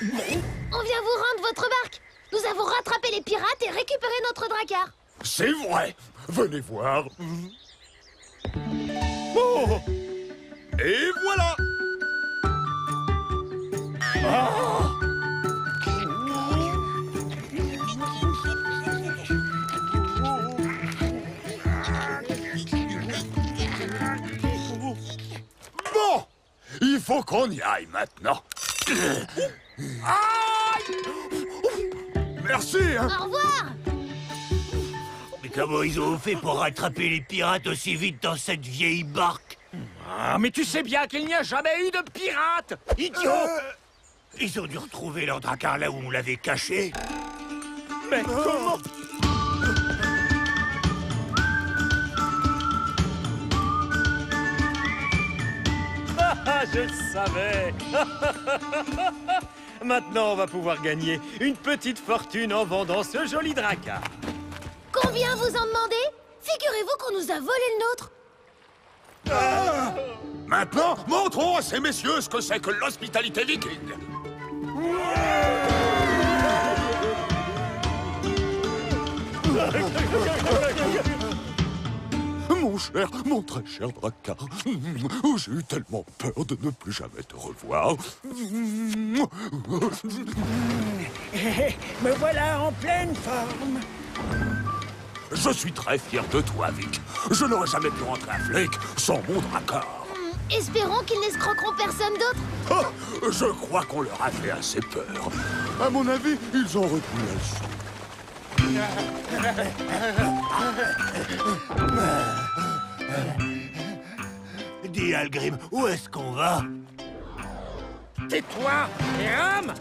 [SPEAKER 1] On vient vous rendre votre barque. Nous avons rattrapé les pirates et récupéré notre drakkar.
[SPEAKER 3] C'est vrai. Venez voir.
[SPEAKER 7] Oh!
[SPEAKER 3] Et voilà. Bon, il faut qu'on y aille maintenant. Aïe! Merci, hein.
[SPEAKER 1] Au revoir.
[SPEAKER 4] Mais comment ils ont fait pour rattraper les pirates aussi vite dans cette vieille barque?
[SPEAKER 6] Ah, mais tu sais bien qu'il n'y a jamais eu de pirates.
[SPEAKER 4] Idiot! Ils ont dû retrouver leur drakkar là où on l'avait caché.
[SPEAKER 7] Mais comment?
[SPEAKER 11] Je le savais. Maintenant, on va pouvoir gagner une petite fortune en vendant ce joli dracard.
[SPEAKER 1] Combien vous en demandez? Figurez-vous qu'on nous a volé le nôtre.
[SPEAKER 3] Maintenant, montrons à ces messieurs ce que c'est que l'hospitalité viking. Mon cher, mon très cher Drakkar, j'ai eu tellement peur de ne plus jamais te revoir.
[SPEAKER 5] Me voilà en pleine forme.
[SPEAKER 3] Je suis très fier de toi, Vic. Je n'aurais jamais pu rentrer à Flake sans mon Drakkar.
[SPEAKER 1] Espérons qu'ils n'escroqueront personne d'autre.
[SPEAKER 3] Ah, je crois qu'on leur a fait assez peur. À mon avis, ils ont retenu la leçon.
[SPEAKER 7] Dis, Algrim, où est-ce qu'on va?
[SPEAKER 6] Tais-toi et rame!